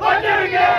बचेंगे।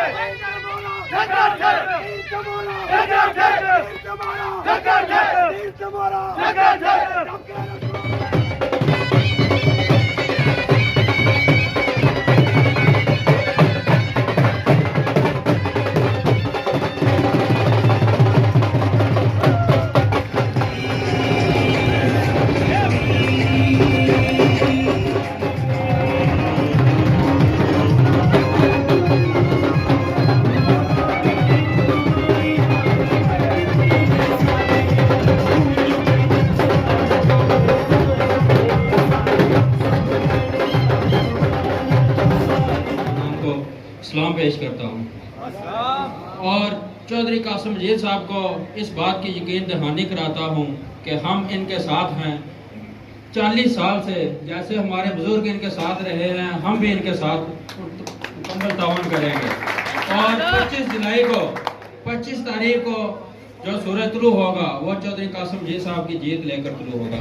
सलाम पेश करता हूँ और चौधरी कासिम मजीद साहब को इस बात की यकीन दहानी कराता हूँ कि हम इनके साथ हैं 40 साल से। जैसे हमारे बुजुर्ग इनके साथ रहे हैं, हम भी इनके साथ मुकम्मल तावन करेंगे। और 25 तारीख को जो सूरज तुलू होगा वो चौधरी कासिम मजीद साहब की जीत लेकर तुलू होगा।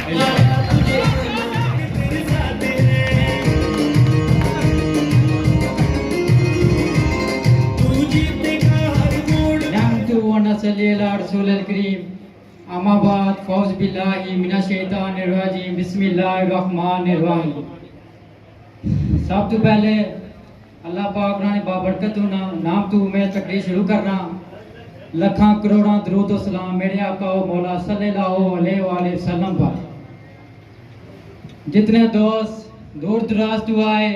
अमाबाद फौज बिल्लाहि मिनश शैतानिर रजीम बिस्मिल्लाहिर्रहमानिर्रहीम। सब तो पहले अल्लाह पाक ने बाबरकत नाम तो मैं तकरीर शुरू कर रहा। लखा करोड़ा दरूद और सलाम मेरे आका मौला सल्लल्लाहु अलैहि वसल्लम पर। जितने दोस्त दूर दराज तो आए,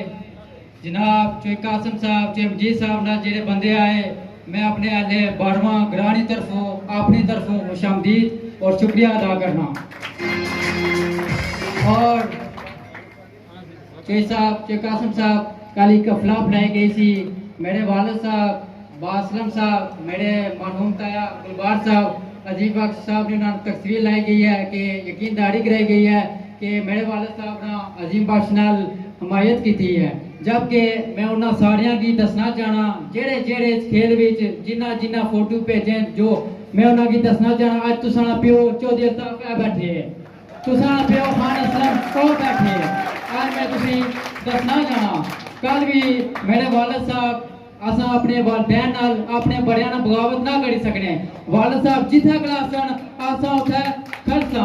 जनाब चौधरी कासिम साहब चौधरी मजीद साहब ना जेड़े बंदे आए, मैं अपने अहले बारवा ग्रानी तरफों अपनी तरफों खुशामदीद और शुक्रिया अदा करना। और चौधरी साहब चौधरी कासिम साहब कल एक कफला बनाई गई थी। मेरे वालिद साहब बासलम साहब, मेरे मरहूम ताया गुलबार साहब, अजीब बख्श साहब ने तस्वीर लाई गई है कि यकीनदारी कराई गई है कि मेरे वालिद साहब ने अजीम बख्श नाल हमायत की थी है। जबकि मैं उन्होंने सारिया की दसना चाहना जेड़े जेड़े इस खेल विच जिन्ना जिन्ना फोटो भेजे, जो मैं उन्होंने की दसना चाहना। अज तुसाना प्यो चौधरी साहब बैठे है, तुसाना प्यो खान असलम को बैठे है। आज मैं तुसी दसना चाहना कल भी मेरे वालिद साहब असा अपने वालदैन नाल अपने बड़ियां नाल बगावत ना करी सकने। वालिद साहब जिथे खलासन असा उठे खलसा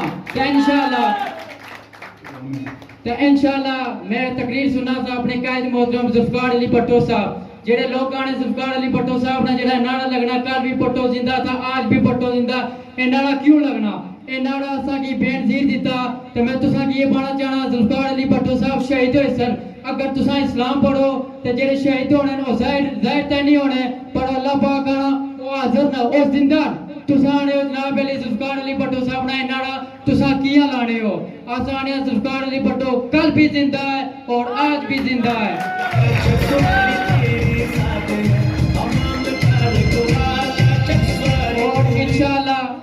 ते इंशाअल्लाह मैं तकरीर सुनना था अपने कायद मोहतरम जुल्फकार अली भट्टो साहब। जेड़े लोग आने जुल्फकार अली भट्टो साहब ने जेड़ा नारा लगना, कल भी भट्टो जिंदा था आज भी भट्टो जिंदा, ए नारा क्यों लगना? ए नारा असा की बेनजीर दिता। ते मैं तुसा की ये बाना चाहना जुल्फकार अली भट्टो साहब शहीद होए सन। अगर तुसा इस्लाम पढ़ो ते जेड़े शहीद होने ओ जाहिर ते नहीं होने, पर अल्लाह पाक आना ओ हाजिर ना ओ जिंदा। तुसा ने जनाब अली जुल्फकार अली भट्टो साहब ने नारा तुसा किया लाने हो? आसानिया जुल्फकार अली भट्टो कल भी जिंदा है और आज भी जिंदा है। और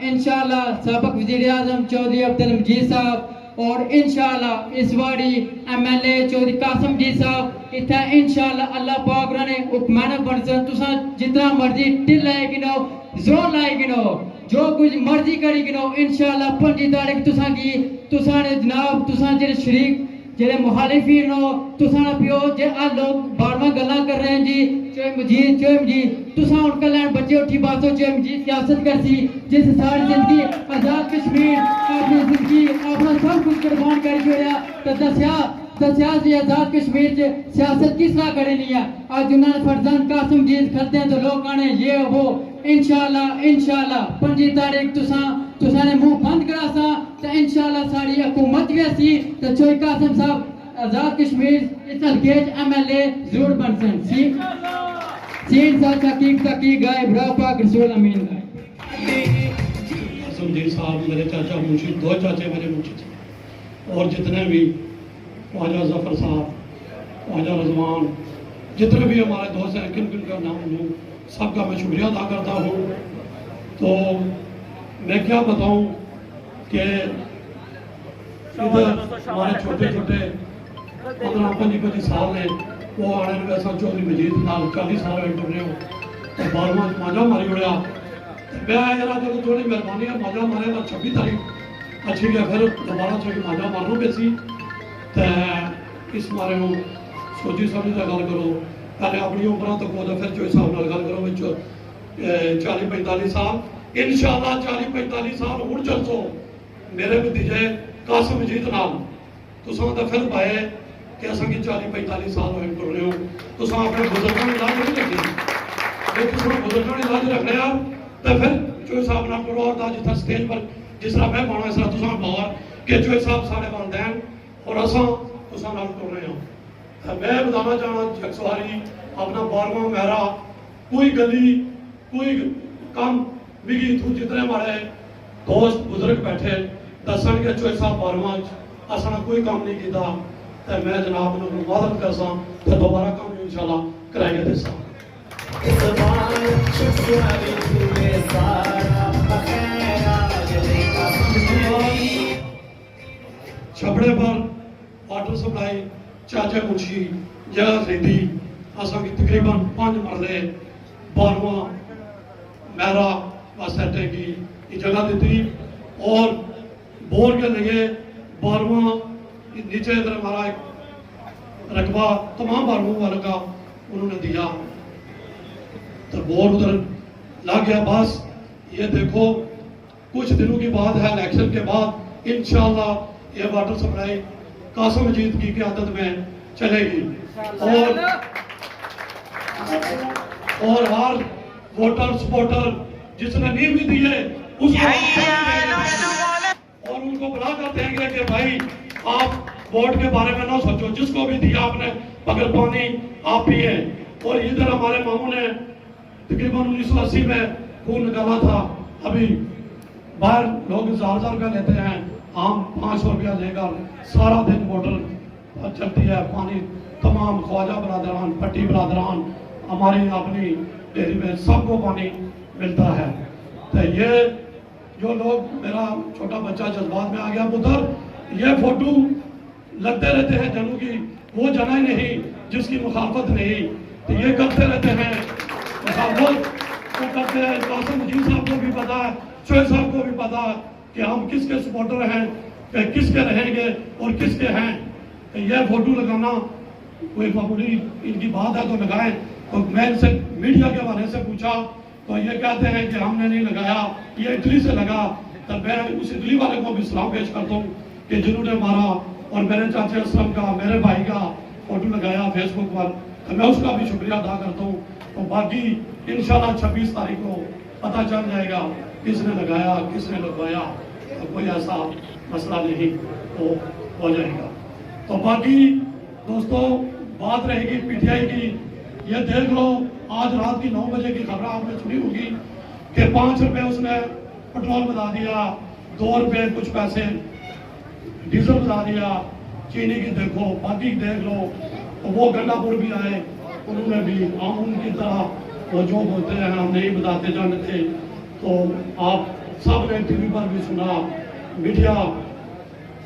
इंशाअल्लाह सबक वज़ीर आज़म चौधरी अब्दुल मजीद साहब और इंशाअल्लाह इस वाड़ी MLA चौधरी कासिम जी साहब इतना इंशाअल्लाह अल्लाह पाक ने हुक्माना बनसन। तुसा जितना मर्जी टिल लाए गिनो, जोर लाए गिनो, जो कुछ मर्जी करी गिनो, इंशाअल्लाह 25 तारीख तुसा ने जनाब तुसा जेरे शरीक जेरे मुखालिफिन हो तुसा ना पियो जे आ लोग बार-बार गल्ला कर रहे हैं जी चौधरी मजीद तुसा उनका लैंड बच्चे उठी बातों चौधरी मजीद सियासत करसी जिस सारी जिंदगी आजाद कश्मीर अपनी जिंदगी अपना सब कुछ कुर्बान कर छोड़ा तो दसिया जी आजाद कश्मीर से सियासत किस तरह करे नहीं है। आज उन्होंने फरजान कासिम जीत खलते हैं तो लोग आने ये वो इंशाअल्लाह 25 तारीख तुसा ने मुंह बंद करा सा तो इंशाअल्लाह सारी हुकूमत भी ऐसी तो चौधरी कासिम साहब आजाद कश्मीर इस हल्के MLA जरूर बनसन। सीन सा तकी गाय ब्रा पाक रसूल अमीन। कासिम जी साहब मेरे चाचा मुंशी, 2 चाचे मेरे मुंशी थे। और जितने भी ख्वाजा जफर साहब, ख्वाजा रजवान, जितने भी हमारे दोस्त हैं किन किन का नाम लूँ सबका मैं शुक्रिया अदा करता हूँ। तो मैं क्या बताऊँ कि इधर हमारे छोटे छोटे 15-25 साल ने वो आने वैसा चौधरी मजीद नाल 40 साल बैठे रहे हो तो 12वां माजा मारी उड़िया। मैं यार जो थोड़ी मेहरबानी है माजा मारे तो 26 तारीख अच्छी गया फिर दोबारा थोड़ी माजा मारनो पे सी तो इस मारे हो सोची समझी का गल करो पहले अपनी उम्र तो को फिर जो हिसाब नाल गल करो विच 40-45 साल इंशाअल्लाह 40-45 साल हुण चलसो मेरे भतीजे कासिम मजीद नाल तुसां तो फिर पाए कि असां की 40-45 साल होए टुर रहे हो तुसां अपने बुजुर्गों की लाज नहीं रखी जे तुसां बुजुर्गों की लाज रख रहे हो तो फिर जो हिसाब नाल टुरो और जितना स्टेज पर जिस तरह मैं पाना इस तरह तुसां पाओ कि जो हिसाब साढ़े वालदैन और असां तुसां नाल टुर रहे हो मैं बताना चाहना जगसवारी अपना 12वां मेरा कोई गली कोई काम मिगी तू जितने हमारे दोस्त बुजुर्ग बैठे दसन के चोई साहब 12वां असा कोई काम नहीं किया तो मैं जनाब को मुबारक करसा तो दोबारा काम इंशाल्लाह कराएंगे देसा छपड़े पर वाटर सप्लाई चाचा मुंशी जगह खरीदी असा की तकरीबन 5 मरले 12वां मेरा वास्ते की जगह दी और बोर के लगे 12वां नीचे इधर हमारा एक रकबा तमाम 12वां वालों का उन्होंने दिया तो बोर उधर लग गया बस ये देखो कुछ दिनों की बात है इलेक्शन के बाद इंशाल्लाह ये वाटर सप्लाई कासिम मजीद की क़यादत में चलेगी और हर वोटर सपोर्टर जिसने नहीं भी दिए उसको और उनको बुला कर देंगे कि भाई आप वोट के बारे में ना सोचो जिसको भी दिया आपने मगर पानी आप पिए और इधर हमारे मामू ने तकरीबन 1980 में खून निकाला था अभी बाहर लोग 1000 रुपया लेते हैं आम 500 रुपया लेकर सारा दिन बोतल चलती है पानी तमाम ख्वाजा बरादरान पट्टी बरादरान हमारी अपनी डेयरी में सबको पानी मिलता है तो ये जो लोग मेरा छोटा बच्चा जज्बात में आ गया उधर ये फोटो लगते रहते हैं जनों की वो जना ही नहीं जिसकी मुखालफत नहीं तो ये करते रहते हैं मुखालफत वो करते हैं कासिम मजीद साहब को भी पता है शोएब साहब को भी पता है कि हम किसके सपोर्टर हैं कि किसके रहेंगे और किसके हैं तो ये फोटो लगाना कोई मामूली इनकी बात है तो लगाएं तो मैं इनसे मीडिया के हवाले से पूछा तो ये कहते हैं कि हमने नहीं लगाया ये इटली से लगा तो मैं उस इटली वाले को भी सलाम पेश करता हूँ कि जिन्होंने हमारा और मेरे चाचे असलम का मेरे भाई का फोटो लगाया फेसबुक पर तो मैं उसका भी शुक्रिया अदा करता हूँ तो बाकी इंशाल्लाह 26 तारीख को पता चल जाएगा किसने लगाया किसने लगवाया तो कोई ऐसा मसला नहीं तो हो जाएगा तो बाकी दोस्तों बात रहेगी पीटीआई की ये देख लो आज रात की 9 बजे की खबर आपने सुनी होगी कि 5 रुपए उसने पेट्रोल बता दिया 2 रुपए कुछ पैसे डीजल बता दिया चीनी की देखो बाकी देख लो तो वो गंडापुर भी आए उन्होंने भी हम उनकी तरह वो जो बोलते हैं हम नहीं बताते जानते तो आप सब ने टीवी पर भी सुना मीडिया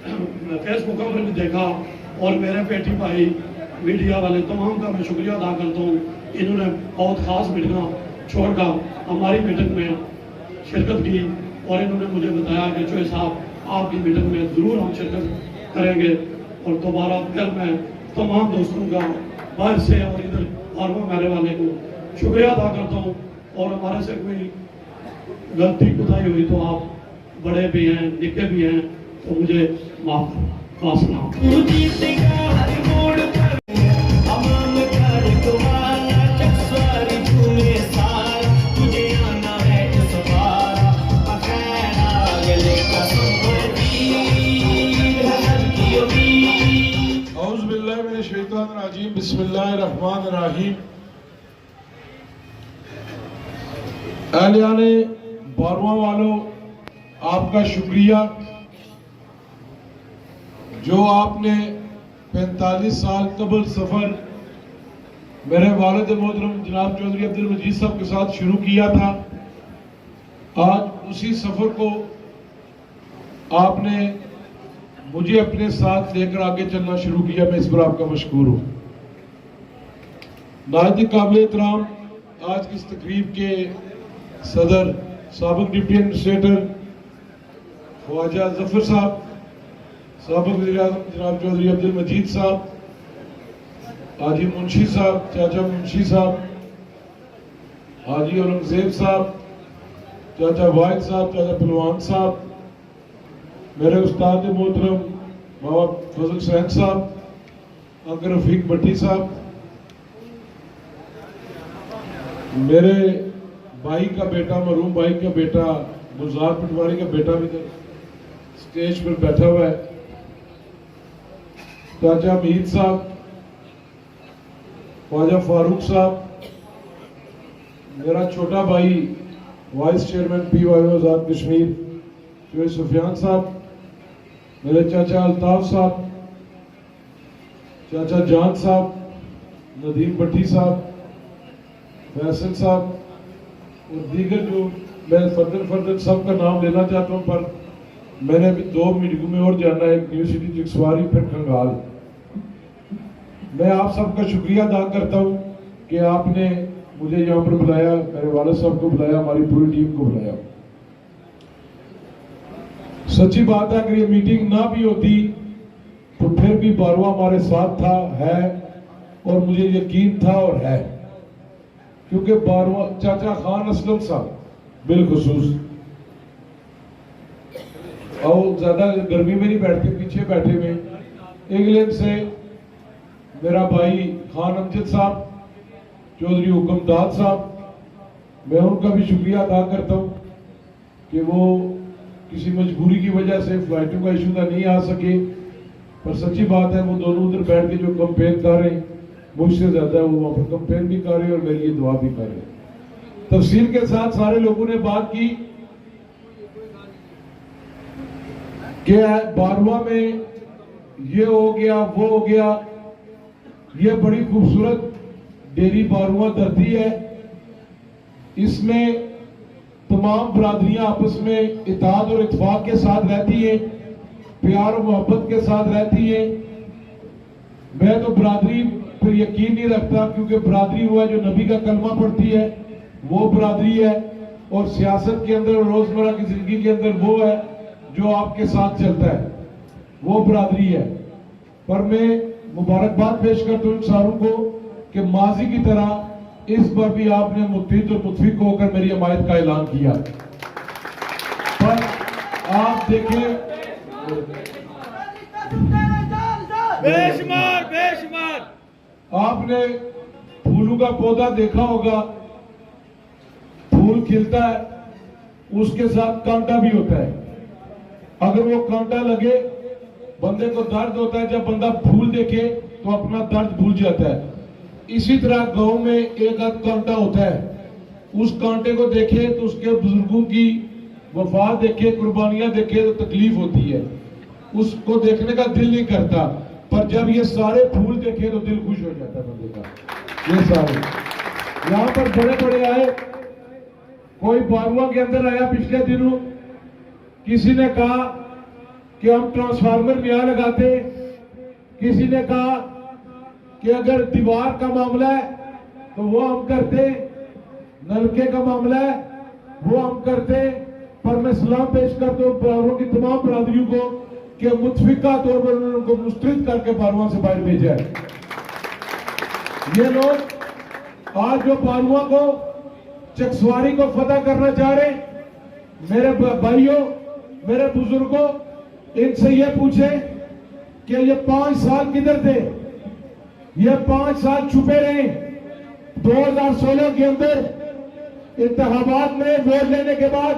फेसबुक पर भी देखा और मेरे बेटी भाई मीडिया वाले तमाम का मैं शुक्रिया अदा करता हूँ इन्होंने बहुत ख़ास मीटिंग छोड़कर हमारी मीटिंग में शिरकत की और इन्होंने मुझे बताया कि चोई साहब आपकी मीटिंग में ज़रूर हम शिरकत करेंगे और दोबारा फिर मैं तमाम दोस्तों का बाहर से और इधर फार्मा मेरे वाले को शुक्रिया अदा करता हूँ और हमारे से कोई गलती कुताही हुई तो आप बड़े भी हैं निके भी हैं तो मुझे माफ करना वासना बिस्मिल्लाहिर्रहमानिर्रहीम अहलियाने 12वां वालों आपका शुक्रिया जो आपने 45 साल कबल सफ़र मेरे वालिद मोहतरम जनाब चौधरी अब्दुल मजीद साहब के साथ शुरू किया था आज उसी सफ़र को आपने मुझे अपने साथ लेकर आगे चलना शुरू किया मैं इस पर आपका मशकूर हूँ नायत काबिल एहतराम आज की इस तकरीब के सदर साबिक डिप्टी एडमिनिस्ट्रेटर ख्वाजा जफर साहब साबिक वज़ीर आज़म जनाब चौधरी अब्दुल मजीद साहब हाजी मुंशी साहब, चाचा मुंशी साहब, हाजी औरंगजेब साहब, चाचा वाहिद साहब, चाचा पहलवान साहब, मेरे उस्ताद मोहतरम बाबा फजल सैन साहब, अंकल रफीक भट्टी साहब, मेरे भाई का बेटा, मरूम भाई का बेटा, गुलजार पटवारी का बेटा भी स्टेज पर बैठा हुआ है, चाचा मीर साहब, ख्वाजा फारूक साहब, मेरा छोटा भाई वाइस चेयरमैन PYO आजाद कश्मीर शोएब सुफियान साहब, मेरे चाचा अल्ताफ साहब, चाचा जान साहब, नदीम भट्टी साहब, फैसल साहब और दीगर जो मैं फर्दर सबका नाम लेना चाहता हूं, पर मैंने अभी 2 मीटिंग में और जाना है, न्यू सिटी जिक्सवारी फिर खंगाल। मैं आप सबका शुक्रिया अदा करता हूं कि आपने मुझे यहाँ पर बुलाया, मेरे वालिद साहब को बुलाया, हमारी पूरी टीम को बुलाया। सच्ची बात है, अगर ये मीटिंग ना भी होती तो फिर भी बारवा हमारे साथ था, है, और मुझे यकीन था और है, क्योंकि बारवा चाचा खान असलम साहब बिलखुसूस, और ज्यादा गर्मी में नहीं बैठते, पीछे बैठे हुए, इंग्लैंड से मेरा भाई खान अमजद साहब, चौधरी हुक्मदाद साहब, मैं उनका भी शुक्रिया अदा करता हूं कि वो किसी मजबूरी की वजह से फ्लाइटों का इशू था नहीं आ सके, पर सच्ची बात है वो दोनों उधर बैठ के जो कैंपेन कर रहे हैं, मुझसे ज्यादा वो वहां पर कैंपेन भी कर रहे हैं और मेरे लिए दुआ भी कर रहे हैं। तफसील के साथ सारे लोगों ने बात की कि 12वां में ये हो गया, वो हो गया। ये बड़ी खूबसूरत डेरी 12वां धरती है, इसमें तमाम बरादरियां आपस में इत्तेहाद और इत्तेफाक के साथ रहती है, प्यार और मोहब्बत के साथ रहती है। मैं तो बरादरी पर यकीन नहीं रखता, क्योंकि बरादरी वो है जो नबी का कलमा पढ़ती है, वो बरादरी है, और सियासत के अंदर और रोजमर्रा की जिंदगी के अंदर वो है जो आपके साथ चलता है, वो बरादरी है। पर मैं मुबारकबाद पेश करता हूं सारों को कि माजी की तरह इस बार भी आपने मुत्तहिद और मुतफिक होकर मेरी हमायत का ऐलान किया। पर आप देखें, बेशुमार बेशुमार आपने फूलों का पौधा देखा होगा, फूल खिलता है, उसके साथ कांटा भी होता है। अगर वो कांटा लगे, बंदे को दर्द होता है, जब बंदा फूल देखे तो अपना दर्द भूल जाता है। इसी तरह गांव में एक आध कांटा होता है, उस कांटे को देखे तो उसके बुजुर्गों की वफा देखे, कुर्बानियां देखे तो तकलीफ होती है, उसको देखने का दिल नहीं करता। पर जब ये सारे फूल देखे तो दिल खुश हो जाता है बंदे का। ये सारे यहाँ पर बड़े बड़े आए, कोई 12वां के अंदर आया पिछले दिनों, किसी ने कहा कि हम ट्रांसफार्मर नया लगाते, किसी ने कहा कि अगर दीवार का मामला है तो वो हम करते, नलके का मामला है वो हम करते। पर मैं सलाम पेश करता हूँ बरादरों की तमाम बरादरियों को कि मुतफिका तौर पर उनको मुस्तरद करके 12वां से बाहर भेजा है। ये लोग आज जो 12वां को, चकसवारी को फतह करना चाह रहे, मेरे भाइयों, मेरे बुजुर्गों, इनसे ये पूछे कि ये 5 साल किधर थे? ये 5 साल छुपे रहे। 2016 के अंदर इंतखाबात में वोट लेने के बाद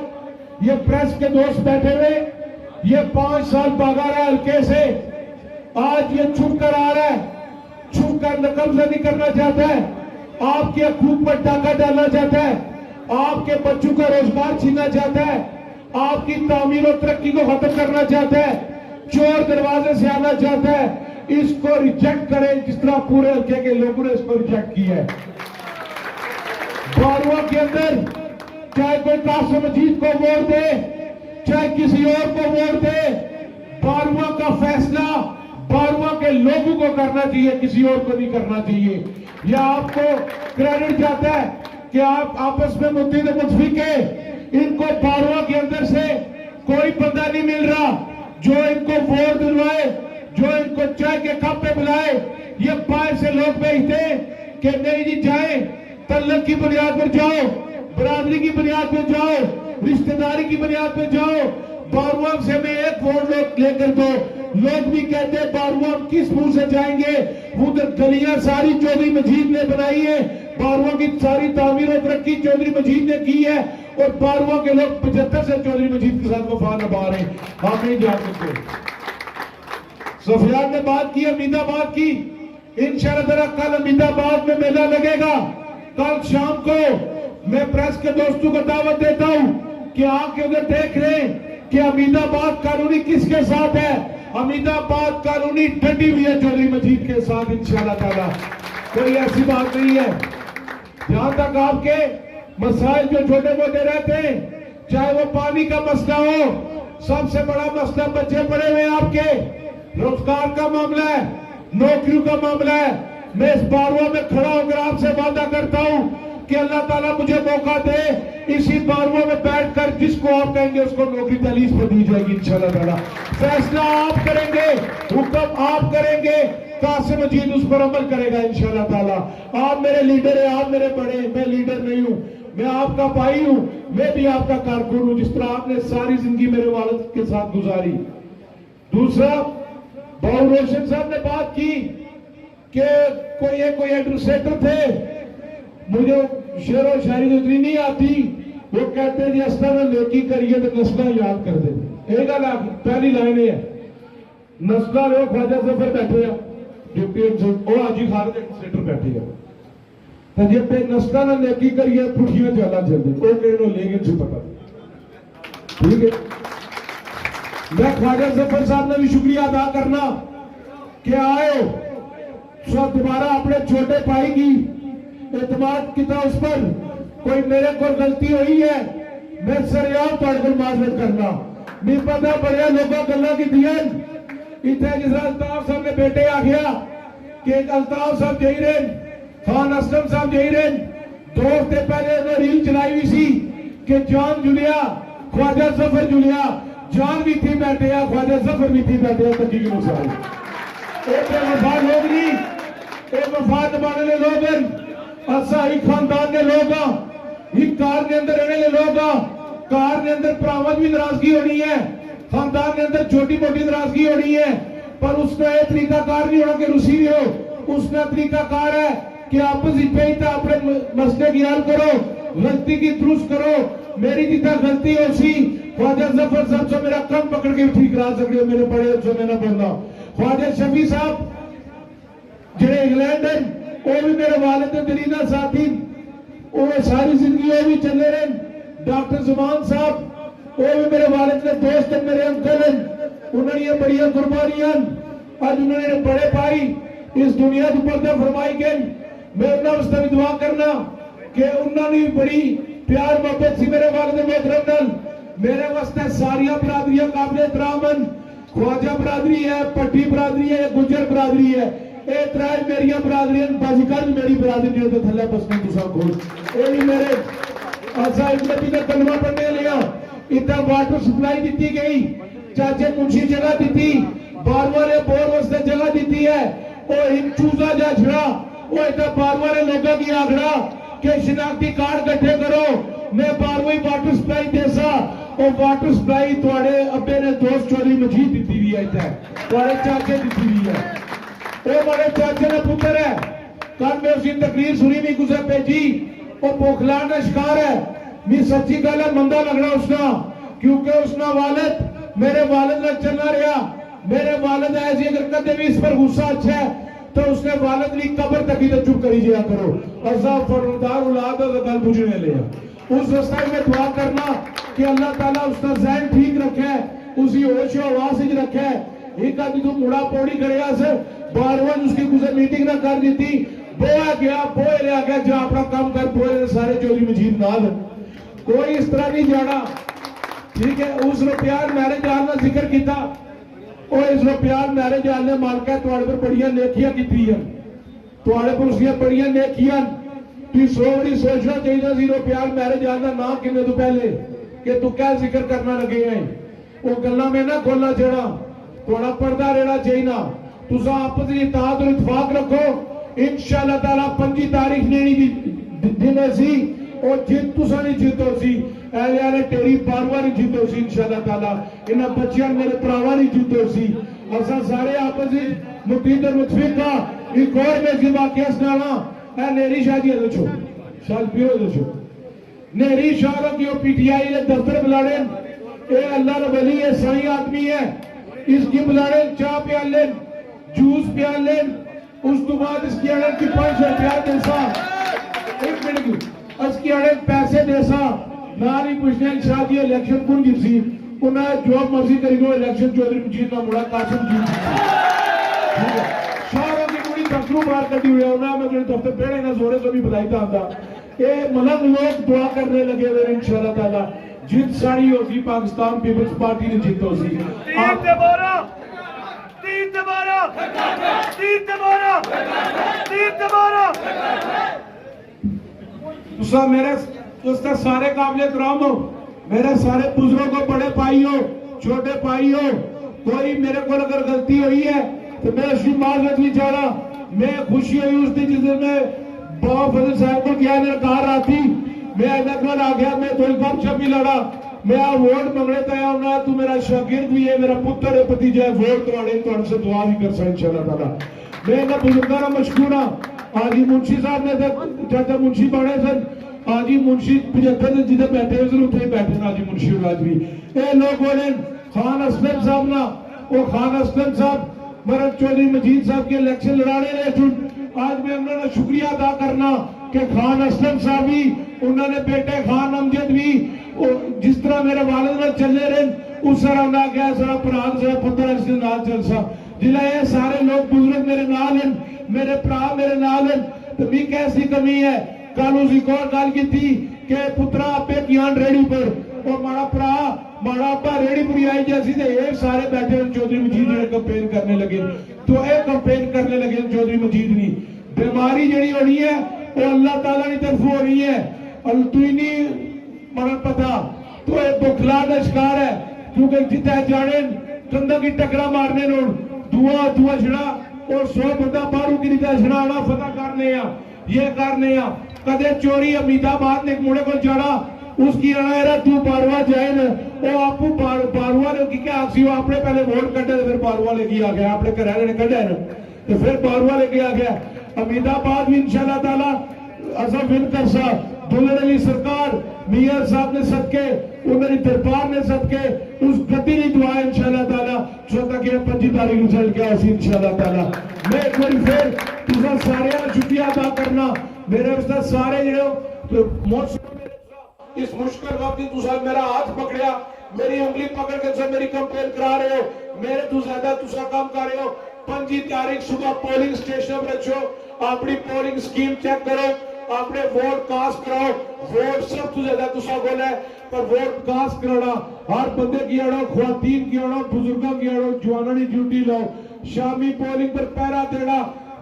ये प्रेस के दोस्त बैठे हुए, ये 5 साल भागा रहा है हल्के से, आज ये छुप कर आ रहा है, छुप कर कब्जा नहीं करना चाहता है, आपके हकूक पर डाका डालना चाहता है, आपके बच्चों का रोजगार छीनना चाहता है, आपकी तामीर और तरक्की को खत्म करना चाहता है, चोर दरवाजे से आना चाहता है। इसको रिजेक्ट करें, जिस तरह पूरे हल्के के लोगों ने इसको रिजेक्ट किया है। 12वां के अंदर चाहे कोई कासिम मजीद को वोट दे, चाहे किसी और को वोट दे, 12वां का फैसला 12वां के लोगों को करना चाहिए, किसी और को नहीं करना चाहिए। यह आपको क्रेडिट जाता है कि आप आपस में मुत्तहिद मुतफिक है। इनको 12वां के अंदर से कोई बंदा नहीं मिल रहा जो इनको वोट दिलवाए, जो इनको चाय के कप पे बुलाए, ये बाहर से लोग भेजते कि नहीं जी जाए, तल्लक की बुनियाद पर जाओ, बरादरी की बुनियाद पर जाओ, रिश्तेदारी की बुनियाद पर जाओ। बारुआम से मैं एक वोट लेकर दो। लोग भी कहते हैं बारुआम किस मुंह से जाएंगे, उधर गलियां सारी चौधरी मजीद ने बनाई है, बारुआ की सारी तामीर और तरक्की चौधरी मजीद ने की है, और बारुआ के लोग 75 से चौधरी मजीद के साथ वफा निभा रहे हैं। आप नहीं जा सकते। सफियान ने बात की, अमीदाबाद की, इंशाअल्लाह कल अमीदाबाद में मेला लगेगा। कल शाम को मैं प्रेस के दोस्तों को दावत देता हूं कि आके उधर देख लें कि अमीदाबाद कानूनी किसके साथ है। अमीदाबाद कानूनी डटी हुई है चौधरी मजीद के साथ इंशाअल्लाह ताला। कोई ऐसी बात नहीं है। जहां तक आपके मसाइल जो छोटे मोटे रहते हैं, चाहे वो पानी का मसला हो, सबसे बड़ा मसला बच्चे पड़े हुए आपके, रोजगार का मामला है, नौकरियों का मामला है। मैं इस बारुआ में खड़ा होकर आपसे वादा करता हूं कि अल्लाह ताला मुझे मौका दे, इसी बारुआ में बैठकर जिसको आप कहेंगे उसको नौकरी तलीस पर दी जाएगी इंशाअल्लाह ताला। फैसला आप करेंगे, हुक्म आप करेंगे, कासिम मजीद उस पर अमल करेगा इंशाअल्लाह ताला। आप मेरे लीडर हैं, आप मेरे बड़े, मैं लीडर नहीं हूं, मैं आपका भाई हूं, मैं भी आपका कारकुन हूं, जिस तरह आपने सारी जिंदगी मेरे वालिद के साथ गुजारी। दूसरा, बाबू रोशन साहब ने बात की कि कोई एडमिनिस्ट्रेटर थे, मुझे शेर और शायरी तो इतनी नहीं आती, वो कहते जी अस्ता में नेकी करिए तो नस्ला याद कर दे। एक पहली लाइन है, नस्ला लो ख्वाजा जफर बैठे हैं, डिप्टी हाजी खालिद एडमिनिस्ट्रेटर बैठे हैं, तो जे पे नस्ला ना नेकी करिए पुठियां जाला चलते, वो कहने लेंगे जो पता। ठीक है, मैं ख्वाजा जफर साहब ने भी शुक्रिया अदा करना कि आए सो दोबारा अपने छोटे भाई की एतमाद किया उस पर। कोई मेरे को गलती हुई है, मैं सरेआम तौर पर माजरत करना नहीं पता बड़े लोगों गल्ला की दियन इतने जिस अल्ताफ साहब ने बेटे आ गया कि अल्ताफ साहब जही रहे, खान असलम साहब जही रहे, 2 हफ्ते पहले रील चलाई हुई सी कि जान जुलिया ख्वाजा जफर जुलिया, जान भी थी बैठे आ, ख्वाजा जफर भी थी बैठे आ, तकी की मुसाई एक वफा लोग नहीं, एक वफा निभाने लोग असा ही खानदान ने लोग ही कार के अंदर रहने लोग, कार के अंदर भरावां भी नाराजगी होनी है, खानदान के अंदर छोटी मोटी नाराजगी होनी है, पर उसका यह तरीकाकार नहीं होना कि रुसी भी हो। उसका तरीकाकार है कि आपस ही अपने मसले की हल करो, गलती की दुरुस्त करो। मेरी जितना गलती हो सी ख्वाजा जफर साहब से मेरा कम पकड़ के ठीक करा सकते हो, मेरे बड़े से मैं ना बोलना। ख्वाजा शफी साहब जेडे इंग्लैंड है, वो भी मेरे वालिद दरीना साथी, वो सारी जिंदगी वो भी चले रहे। डॉक्टर जुमान साहब, वो भी मेरे वालिद के दोस्त हैं, मेरे अंकल हैं, उन्होंने बड़ी कुर्बानियां आज उन्होंने बड़े पाई इस दुनिया के पर्दा फरमाई गए। मैं उन्होंने भी दुआ करना कि उन्होंने भी बड़ी प्यार मोहब्बत सी मेरे वालिद मोहतरम नाल। मेरे वास्ते सारिया बरादरियां काबिल एहतराम, ख्वाजा बरादरी है, पट्टी बरादरी है, गुजर बरादरी है, ये त्राई मेरिया बरादरियां, बाजीगर मेरी बरादरी जो थल्ले बसने तुसा खोल ये भी मेरे ऐसा एक नबी का कलमा पढ़ने लिया। इतना वाटर सप्लाई दी गई, चाचे मुंशी जगह दी, बारवा ने बोर वास्ते जगह दी है, वो हिम चूजा जा छड़ा, वो इतना बारवा ने लोगों की आखड़ा कि शिनाख्ती कार्ड इकट्ठे करो, मैं 12वीं वाटर सप्लाई देसा। और वाटर सप्लाई थोड़े अब्बे ने दोस्त चौधरी मजीद दी हुई है, थोड़े चाचे दी हुई है, वो बड़े चाचे ने पुत्र है। कल मैं उसकी तकरीर सुनी नहीं कुछ भेजी, वो पोखलान का शिकार है। मैं सच्ची गल है, मंदा लगना उसका, क्योंकि उसका वालिद मेरे वालिद ने चलना रहा। मेरे वालिद ऐसी अगर कदे भी इस पर गुस्सा अच्छा है तो उसने वालिद की कब्र तक ही तो चुप करी जाया करो। ऐसा फरदार औलाद गल बुझने लिया उस रास्ते में दुआ करना कि अल्लाह ताला उसका ज़हन ठीक रखे, उसी होश और आवाज ही रखे। एक आदमी तो मुड़ा पौड़ी करेगा से बार-बार उसकी कुछ मीटिंग ना कर दी थी, बोया गया बोए ले गया, जो अपना काम कर बोए सारे चौधरी मजीद नाल, कोई इस तरह नहीं जाना। ठीक है, उस प्यार मैरिज हाल ने जिक्र किया, और इस प्यार मैरिज हाल ने मालका तुहाडे पर बड़ियां नेकियां कीती हैं, तुहाडे पर उसकी बड़ियां नेकियां। तुम 100 बारी सोचना चाहिए सी प्यार मैरिज हाल का ना किने तो पहले कि तू क्या जिक्र करना लगे है, वो गल्ला में ना खोलना चाहिए, थोड़ा पर्दा रहना चाहिए। तुसा आपस में इत्तेहाद और इत्तफाक रखो। इंशाअल्लाह ताला 25 तारीख नेनी दिन सी और जित तुसा नहीं जीतो सी एलिया ने तेरी बारवा नहीं जीतो सी इंशाअल्लाह ताला इन्हां बच्चियां मेरे भरावां नहीं जीतो सी। असा सारे आपस में मुतीद और मुतफिका एक और में जी वाकया सुनावा है नेरी शादी दो शाल पियो दो नेरी शाह की पीटीआई ने दफ्तर बुलाने ए अल्लाह दा वली है सही आदमी है इसकी बुलाने चाह प्याल लेन जूस प्याल लेन उस तो बाद इसकी अड़े की 500 रुपया देसा 1 मिनट की इसकी अड़े पैसे देसा ना नहीं पूछने शादी इलेक्शन कौन जीती उन्हें जो मर्जी करेंगे इलेक्शन चौधरी मजीद ना मुड़ा कासिम जीत शहरों की पूरी दफ्तरों बाहर कटी हुई है उन्हें मैं दफ्तर पेड़े ना जोरे से भी बधाई था ये मलंग लोग दुआ करने लगे हुए इंशाअल्लाह ताला जीत सारी होगी पाकिस्तान पीपल्स पार्टी ने जीतो सी तुसा मेरे उसका सारे काबिल इकराम हो मेरे सारे बुजुर्गों बड़े भाई हो छोटे भाई हो कोई मेरे को अगर गलती हुई है तो मेरा श्री माजरत भी चाहा मैं खुशी हुई उस दिन जिस दिन मैं बाबा फजल साहब को किया ने कहा राती मैं अगर आ गया मैं थोड़ी गपशप भी लड़ा मैं आ वोट मंगने तया होना तू मेरा शागिर्द भी है मेरा पुत्र है भतीजा है वोट तुहाडे से दुआ भी कर सकदा इंशाअल्लाह ताला मैं इन्हां बुजुर्गां दा मशकूर हां आज मुंशी साहब ने चाचा मुंशी बने सन आज मुंशी 75 जिधर बैठे हुए उठे बैठे ना जी मुंशी राज भी ये लोग बोले खान असलम साहब ना वो खान असलम साहब मरद चौधरी मजीद साहब के इलेक्शन लड़ाने रहे आज मैं उन्होंने शुक्रिया अदा करना कि खान असलम साहब भी उन्होंने बेटे खान अमजद भी जिस तरह मेरे वालिद ने चले रहे उस तरह उन्हें गया सारा प्राग सारा पुत्र इसके नाल चलसा जिला ये सारे लोग बुजुर्ग मेरे नाल हैं मेरे भरा मेरे नाल हैं तो मी कैसी कमी है कल उस एक और गल की थी कि पुत्रा आपे कियान रेडी पर वो माड़ा भरा माड़ा अब्बा रेडी पूरी आई जैसी थे ये सारे बैठे चौधरी मजीद जो कंपेन करने लगे तो ये कंपेन करने लगे चौधरी मजीद नहीं बीमारी जी होनी है वो अल्लाह ताला की तरफ हो रही है और तू नहीं मरण पता तो ये बुखला का शिकार है क्योंकि जितना जाने कंधा की टकरा मारने दुआ दुआ छड़ा और 100 बंदा बारू की रीता छड़ाना फतह करने ये करने कदे चोरी अमीदाबाद ने मुड़े को जड़ा उसकी अनायरा तू बारवा जाए न वो आपको बारवा ने की क्या आखसी आपने पहले वोट कटे फिर बारवा लेके आ गया आपने घराने ने कटा है तो फिर बारवा लेके आ गया अमीदाबाद भी इंशाअल्लाह ताला असफ विन करसा दुल्हन अली सरकार मियां साहब ने सदके उन्होंने दरबार ने सदके उस गति की दुआ इंशाअल्लाह ताला जो तक 25 तारीख रिजल्ट गया उसी इंशाअल्लाह ताला मैं एक बार फिर तुसा सारे का शुक्रिया अदा करना मेरे वास्ते सारे जो इस मुश्किल वक्त तुसा मेरा हाथ पकड़िया मेरी उंगली पकड़ के मेरी कंपेन करा रहे हो मेरे तू ज्यादा तुसा काम कर रहे हो 25 तारीख सुबह पोलिंग स्टेशन पर रखो अपनी पोलिंग स्कीम चेक करो अपने वोट कास्ट कराओ वोट सब तो ज्यादा तुसा बोला है पर वोट कास्ट कराना हर बंदे की आड़ो ख्वातीन की आड़ो बुजुर्गों की आड़ो जवानों की ड्यूटी लो शामी पोलिंग पर पहरा देना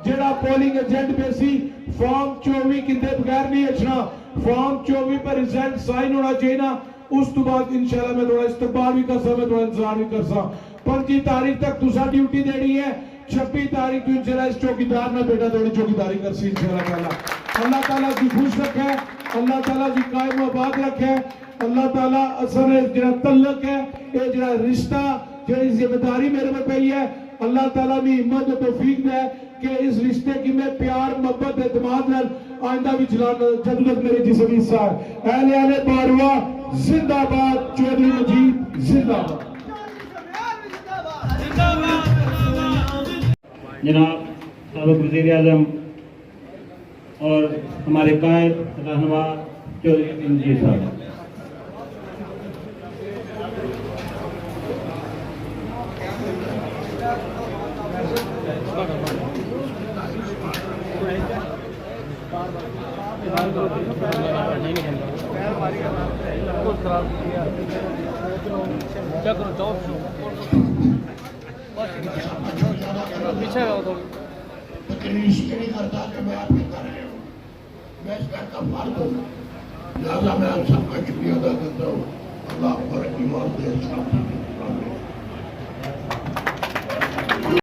जेड़ा पोलिंग एजेंट बेसी फॉर्म 24 किंदे बगैर नहीं अचना फॉर्म 24 पर रिजल्ट साइन होना चाहिए ना उस तो बाद इंशाल्लाह मैं थोड़ा इस्तकबाल भी कर सा मैं थोड़ा इंतजार भी कर सा 25 तारीख तक तुसा ड्यूटी देनी है 26 तारीख को इंशाल्लाह इस चौकीदार ना बेटा थोड़ी चौकीदारी कर सी इंशाल्लाह ताला अल्लाह ताला जी खुश रखे अल्लाह ताला जी कायम आबाद रखे अल्लाह ताला असर जरा तल्लक है ये जरा रिश्ता जो जिम्मेदारी मेरे में पई है अल्लाह ताला भी हिम्मत और तौफीक दे कि इस रिश्ते की मैं प्यार मोहब्बत एतमाद नाल आइंदा भी चलाना जब तक मेरे जिस्म हिस्सा है अहले अहले बारवा जिंदाबाद चौधरी मजीद जिंदाबाद जनाब साबिक़ वज़ीर-ए-आज़म और हमारे कायद रहनुमा चौधरी मजीद साहब इसलिए नहीं करता कि मैं आपके कर रहे हूँ मैं इसका कफाल दूंगा लिहाजा मैं आप सबका शुक्रिया अदा करता हूँ अल्लाह पर ईमान दे